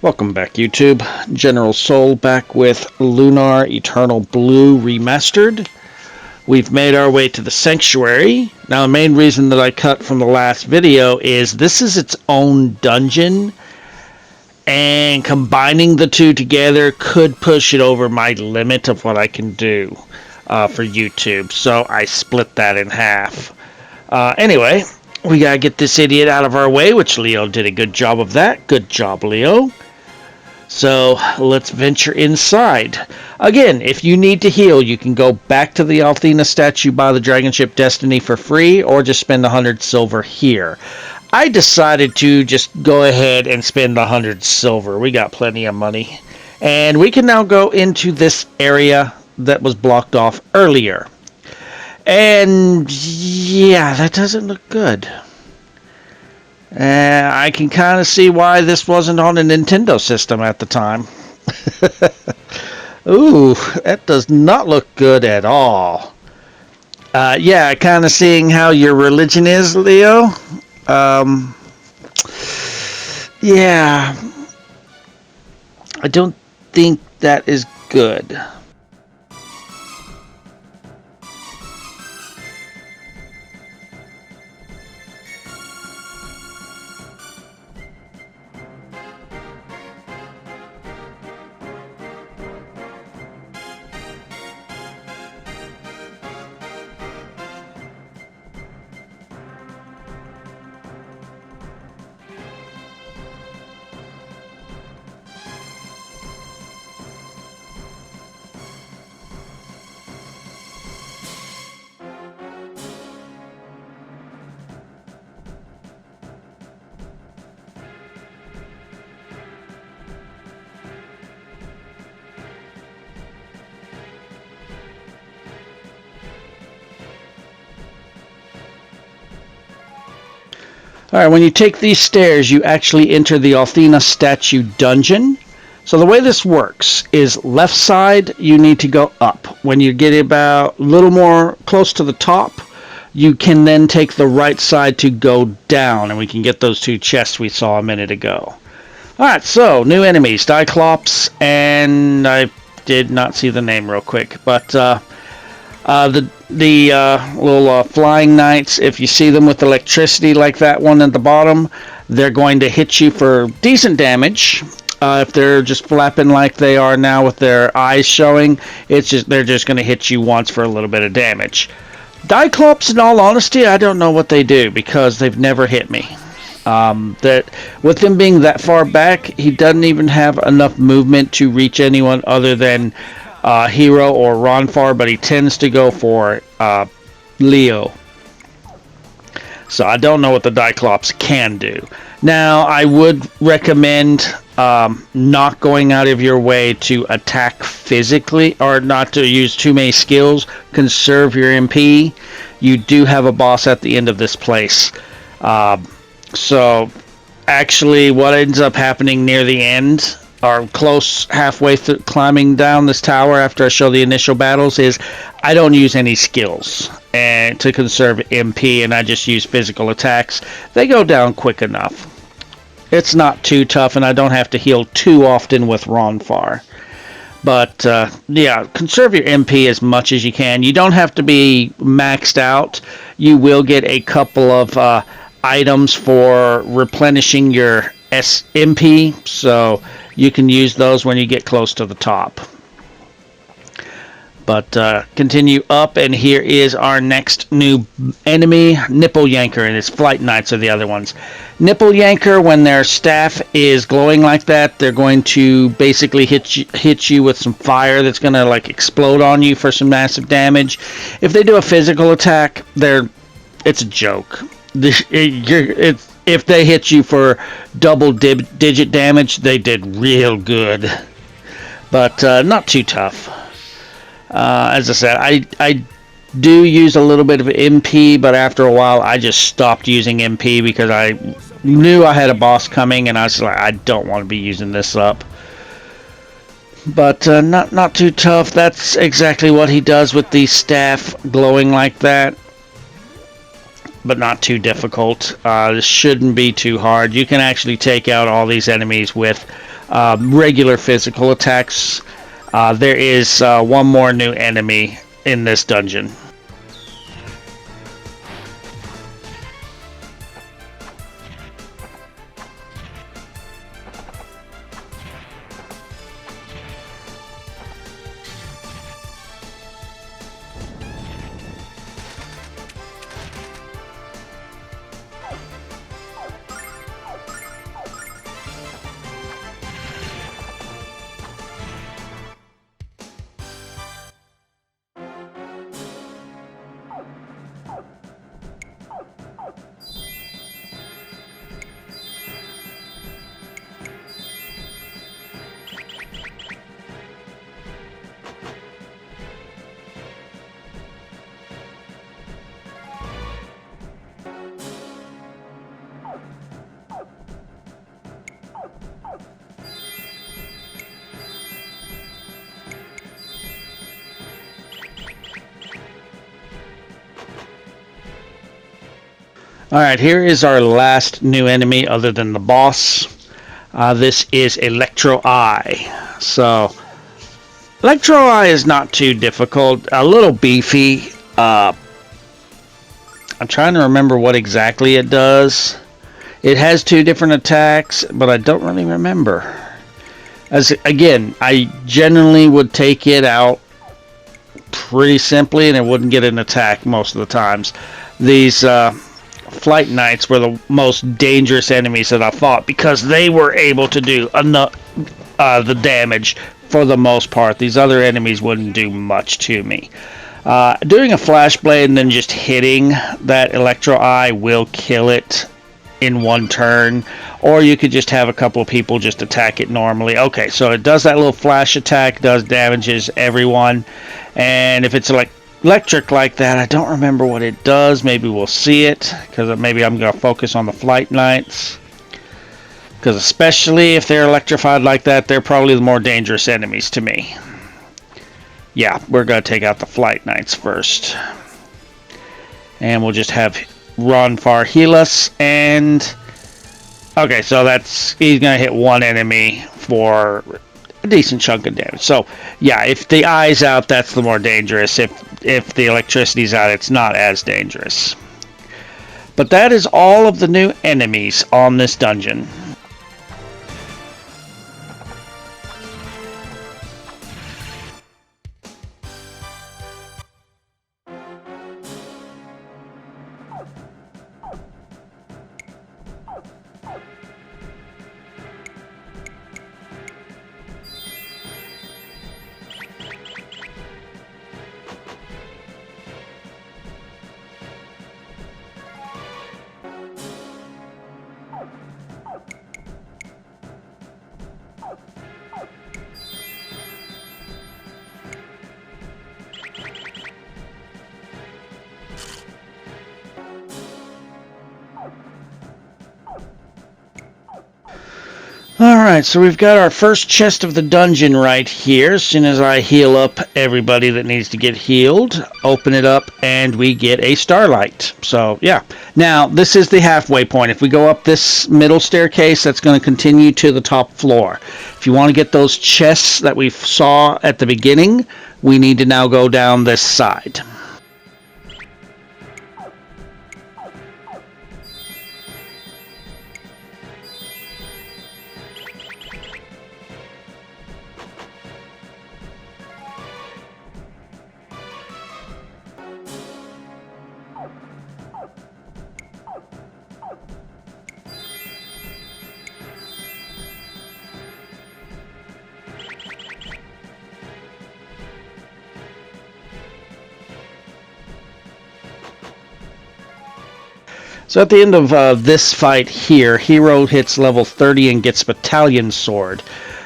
Welcome back, YouTube. General Soul back with Lunar Eternal Blue Remastered. We've made our way to the Sanctuary. Now, the main reason that I cut from the last video is this is its own dungeon, and combining the two together could push it over my limit of what I can do for YouTube, so I split that in half. Anyway, we gotta get this idiot out of our way, which Leo did a good job of that. Good job, Leo. So let's venture inside. Again, if you need to heal, you can go back to the Althena statue by the Dragon Ship Destiny for free, or just spend 100 silver here. I decided to just go ahead and spend 100 silver. We got plenty of money. And we can now go into this area that was blocked off earlier. And yeah, that doesn't look good. I can kind of see why this wasn't on a Nintendo system at the time. Ooh, that does not look good at all. Yeah, kind of seeing how your religion is, Leo. Yeah, I don't think that is good. Alright, when you take these stairs, you actually enter the Althena statue dungeon. So the way this works is left side, you need to go up. When you get about a little more close to the top, you can then take the right side to go down, and we can get those two chests we saw a minute ago. Alright, so new enemies, Diclops, and I did not see the name real quick, but the little flying knights, if you see them with electricity like that one at the bottom, they're going to hit you for decent damage. If they're just flapping like they are now with their eyes showing, they're just going to hit you once for a little bit of damage. Diclops, in all honesty, I don't know what they do because they've never hit me. With him being that far back, he doesn't even have enough movement to reach anyone other than Hero or Ronfar, but he tends to go for Leo. So I don't know what the Diclops can do. Now, I would recommend not going out of your way to attack physically, or not to use too many skills. Conserve your MP. You do have a boss at the end of this place. So actually what ends up happening near the end, or close halfway through climbing down this tower after I show the initial battles, is I don't use any skills and to conserve MP, and I just use physical attacks. They go down quick enough. It's not too tough, and I don't have to heal too often with Ronfar. But yeah, conserve your MP as much as you can. You don't have to be maxed out. You will get a couple of items for replenishing your MP, so you can use those when you get close to the top. But continue up, and here is our next new enemy, Nipple Yanker, and his Flight Knights are the other ones. Nipple Yanker, when their staff is glowing like that, they're going to basically hit you with some fire that's going to like explode on you for some massive damage. If they do a physical attack, it's a joke. If they hit you for double-digit damage, they did real good. But not too tough. As I said, I do use a little bit of MP, but after a while I just stopped using MP because I knew I had a boss coming, and I was like, I don't want to be using this up. But not too tough. That's exactly what he does with the staff glowing like that. but not too difficult. This shouldn't be too hard. You can actually take out all these enemies with regular physical attacks. There is one more new enemy in this dungeon. Alright, here is our last new enemy other than the boss. This is Electro Eye. So, Electro Eye is not too difficult. A little beefy. I'm trying to remember what exactly it does. It has two different attacks, but I don't really remember. Again, I generally would take it out pretty simply, and it wouldn't get an attack most of the times. These Flight Knights were the most dangerous enemies that I fought because they were able to do enough the damage for the most part. These other enemies wouldn't do much to me. Doing a Flash Blade and then just hitting that Electro Eye will kill it in one turn, or you could just have a couple of people just attack it normally. Okay, so it does that little flash attack, does damages everyone, and if it's like electric like that, I don't remember what it does. Maybe we'll see it, because maybe I'm going to focus on the Flight Knights, because especially if they're electrified like that, they're probably the more dangerous enemies to me. Yeah, we're going to take out the Flight Knights first, and we'll just have Run Far heal us. And okay, so he's going to hit one enemy for a decent chunk of damage. So yeah, if the eye's out, that's the more dangerous. If the electricity's out, it's not as dangerous. But that is all of the new enemies on this dungeon. Alright, so we've got our first chest of the dungeon right here. As soon as I heal up everybody that needs to get healed, open it up, and we get a starlight. So, yeah. Now, this is the halfway point. If we go up this middle staircase, that's going to continue to the top floor. If you want to get those chests that we saw at the beginning, we need to now go down this side. So at the end of this fight here, Hero hits level 30 and gets Battalion Sword.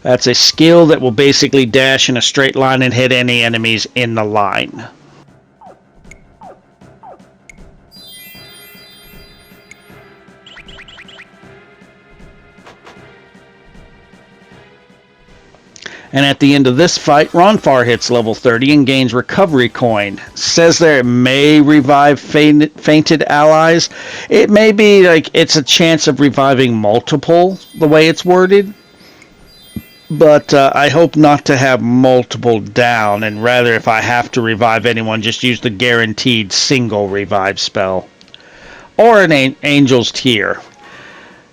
That's a skill that will basically dash in a straight line and hit any enemies in the line. And at the end of this fight, Ronfar hits level 30 and gains recovery coin. Says there it may revive fainted allies. It may be like it's a chance of reviving multiple, the way it's worded. But I hope not to have multiple down, and rather if I have to revive anyone, just use the guaranteed single revive spell. Or an Angel's Tear.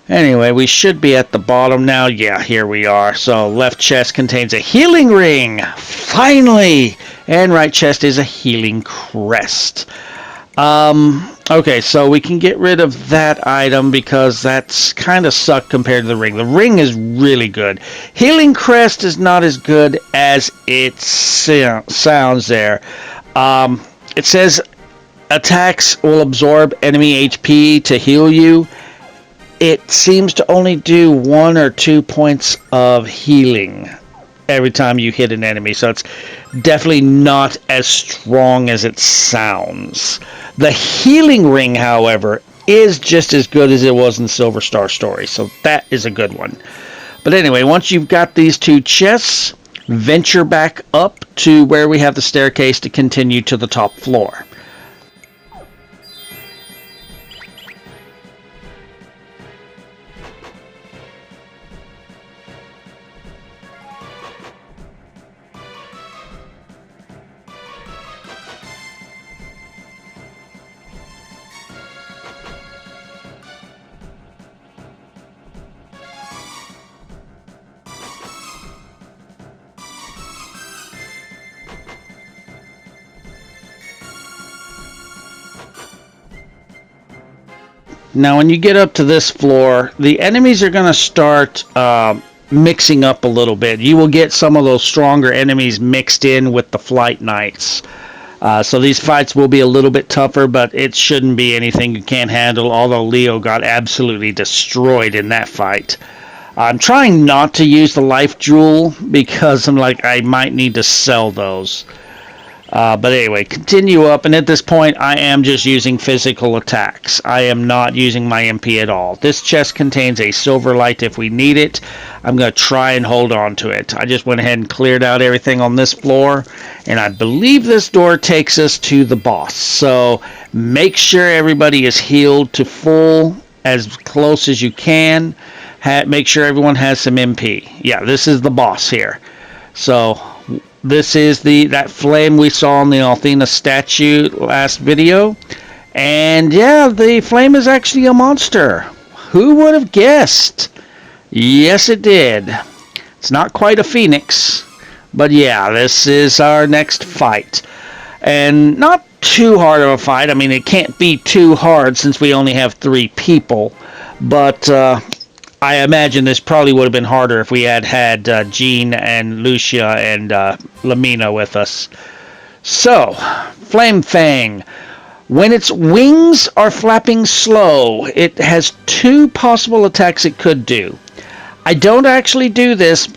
Anyway, we should be at the bottom now. Yeah, here we are. So left chest contains a healing ring. Finally! And right chest is a healing crest. Okay, so we can get rid of that item because that's kind of sucked compared to the ring. The ring is really good. Healing crest is not as good as it sounds there. It says attacks will absorb enemy HP to heal you. It seems to only do 1 or 2 points of healing every time you hit an enemy, so it's definitely not as strong as it sounds. The healing ring, however, is just as good as it was in Silver Star Story, so that is a good one. But anyway, once you've got these 2 chests, venture back up to where we have the staircase to continue to the top floor. Now, when you get up to this floor, the enemies are going to start mixing up a little bit. You will get some of those stronger enemies mixed in with the Flight Knights. So these fights will be a little bit tougher, but it shouldn't be anything you can't handle, although Leo got absolutely destroyed in that fight. I'm trying not to use the life jewel because I'm like, I might need to sell those. But anyway, continue up, and at this point I am just using physical attacks. I am not using my MP at all. This chest contains a silver light if we need it. I'm going to try and hold on to it. I just went ahead and cleared out everything on this floor, and I believe this door takes us to the boss. So make sure everybody is healed to full, as close as you can. Make sure everyone has some MP. Yeah, this is the boss here. So this is that flame we saw on the Althena statue last video. And yeah, the flame is actually a monster. Who would have guessed? Yes, it did. It's not quite a phoenix, but yeah, this is our next fight. And not too hard of a fight. I mean, it can't be too hard since we only have 3 people. But I imagine this probably would have been harder if we had Jean and Lucia and Lamina with us. So, Flame Fang. When its wings are flapping slow, it has 2 possible attacks it could do. I don't actually do this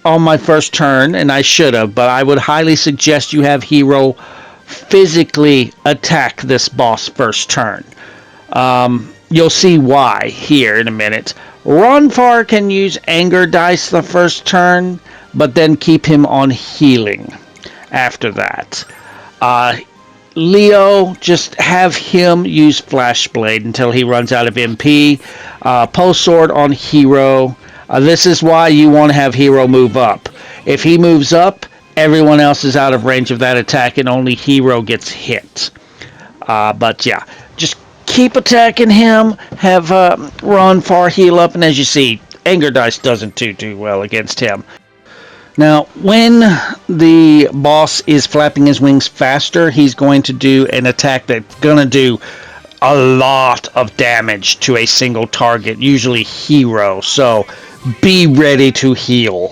on my first turn, and I should have, but I would highly suggest you have Hero physically attack this boss first turn. You'll see why here in a minute. Ronfar can use Anger Dice the first turn, but then keep him on healing after that. Leo, just have him use Flashblade until he runs out of MP. Post Sword on Hero. This is why you want to have Hero move up. If he moves up, everyone else is out of range of that attack and only Hero gets hit. But yeah, just keep attacking him, have Ronfar heal up, and as you see, Anger Dice doesn't do too well against him. Now, when the boss is flapping his wings faster, he's going to do an attack that's going to do a lot of damage to a single target, usually Hero, so be ready to heal.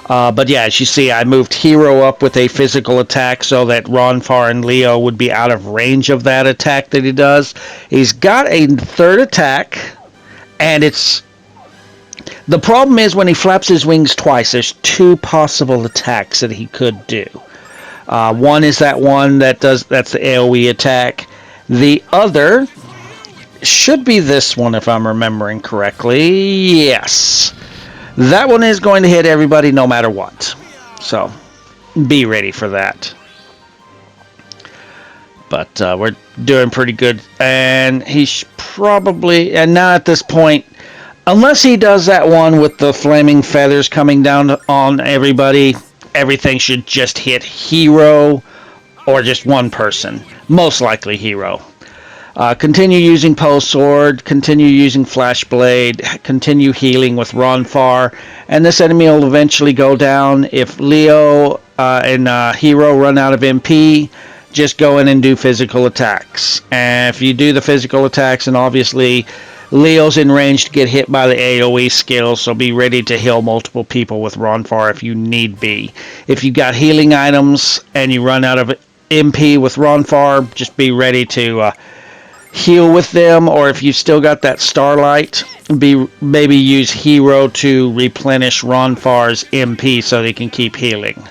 But yeah, as you see, I moved Hero up with a physical attack so that Ronfar and Leo would be out of range of that attack that he does. He's got a third attack, and the problem is when he flaps his wings twice, there's 2 possible attacks that he could do. One is that one that's the AoE attack. The other should be this one if I'm remembering correctly. Yes. That one is going to hit everybody no matter what. So be ready for that. But we're doing pretty good. And he's probably, and now at this point, unless he does that one with the flaming feathers coming down on everybody, everything should just hit hero or just one person. Most likely hero. Continue using Pulse Sword, continue using Flash Blade, continue healing with Ronfar, and this enemy will eventually go down. If Leo and Hero run out of MP, just go in and do physical attacks. And if you do the physical attacks, and obviously Leo's in range to get hit by the AoE skill, so be ready to heal multiple people with Ronfar if you need be. If you got healing items and you run out of MP with Ronfar, just be ready to heal with them, or if you still got that Starlight, maybe use Hero to replenish Ronfar's MP so they can keep healing.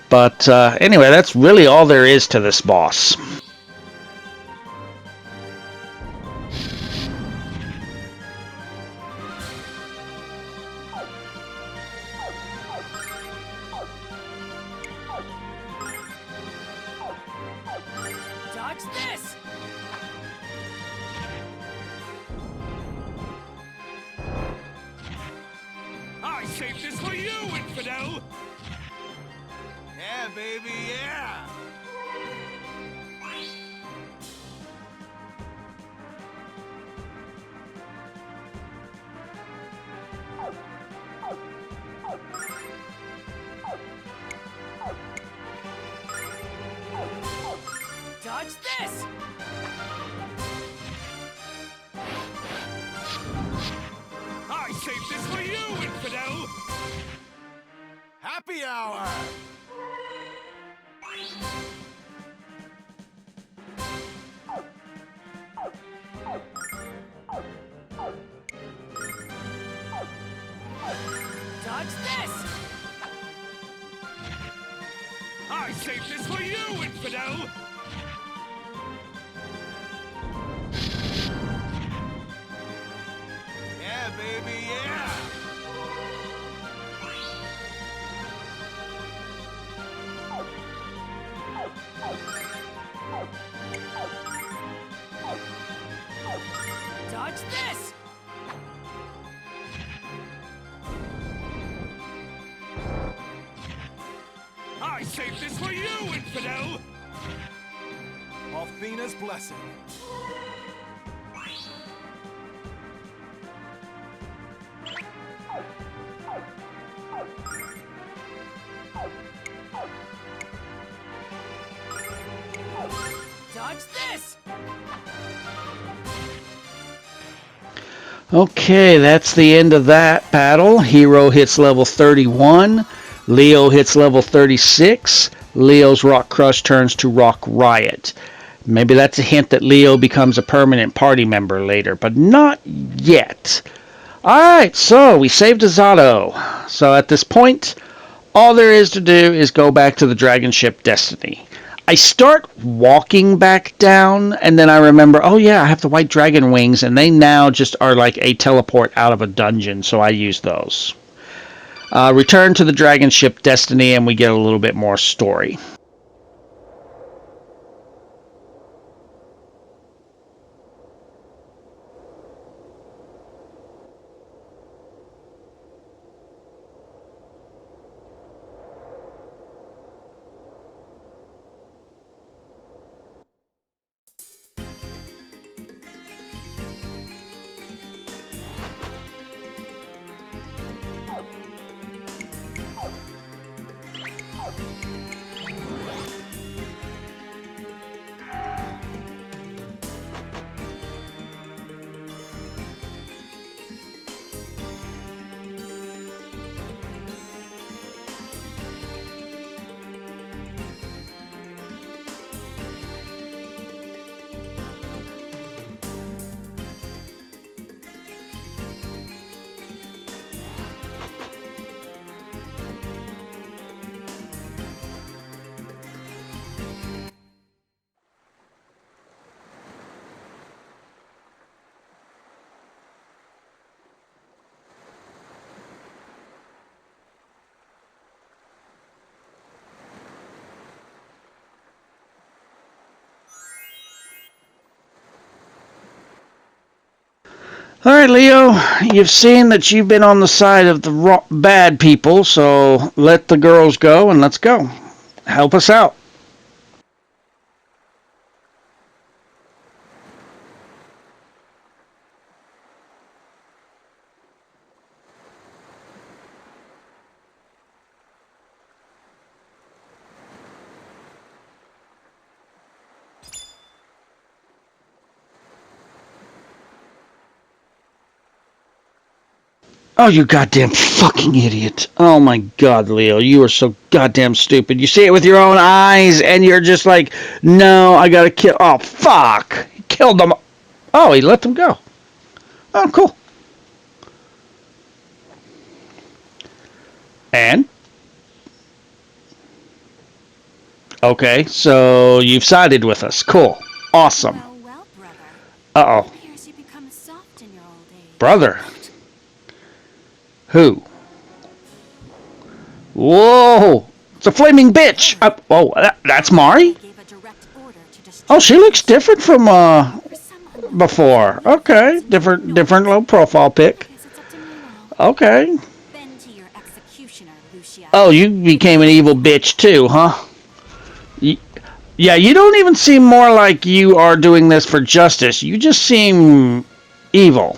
But anyway, that's really all there is to this boss. Dodge this! I saved this for you, infidel! Yeah, baby, yeah! Dodge this! I saved this for you, infidel! Happy hour! Dodge this! I saved this for you, infidel! Yeah, baby, yeah! Dodge this! I saved this for you, infidel! Althena's blessing. Dodge this! Okay, that's the end of that battle. Hero hits level 31. Leo hits level 36. Leo's Rock Crush turns to Rock Riot. Maybe that's a hint that Leo becomes a permanent party member later, but not yet. Alright, so we saved Azado. So at this point, all there is to do is go back to the dragon ship Destiny. I start walking back down, and then I remember, oh yeah, I have the white dragon wings, and they now just are like a teleport out of a dungeon, so I use those. Return to the dragon ship Destiny, and we get a little bit more story. All right, Leo, you've seen that you've been on the side of the bad people, so let the girls go and let's go. Help us out. Oh, you goddamn fucking idiot. Oh my god, Leo, you are so goddamn stupid. You see it with your own eyes and you're just like, no, I gotta kill. Oh, fuck. He killed them. Oh, he let them go. Oh, cool. And? Okay, so you've sided with us. Cool. Awesome. Well, well, brother. Uh oh. Appears you become soft in your old age. Brother. Who? Whoa! It's a flaming bitch! Oh, that's Mari? Gave a direct order to Oh, destroy she looks different from for some unknown before. reason. Okay, different low profile pic. Guess it's up to me now. Okay. Bend to your executioner, Lucia. Oh, you became an evil bitch too, huh? Yeah, you don't even seem more like you are doing this for justice. You just seem evil.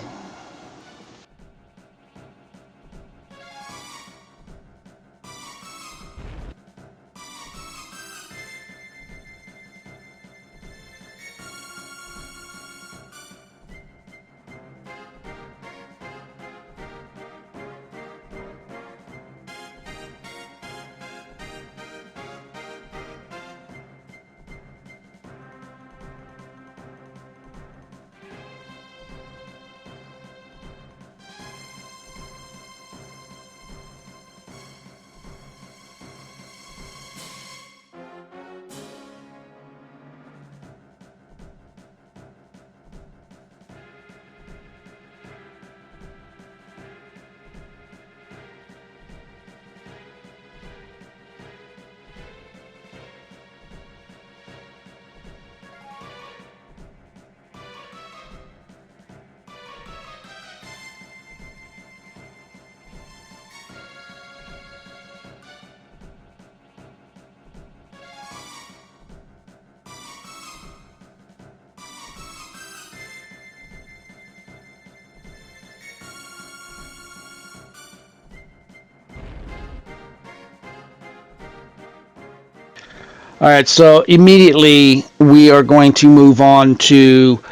All right, so immediately we are going to move on to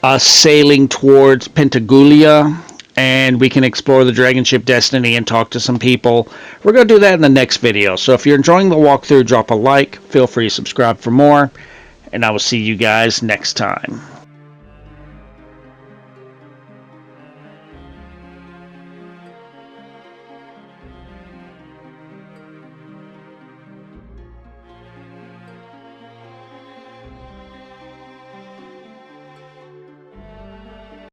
us sailing towards Pentagulia, and we can explore the dragon ship Destiny and talk to some people. We're going to do that in the next video. So if you're enjoying the walkthrough, drop a like. Feel free to subscribe for more, and I will see you guys next time.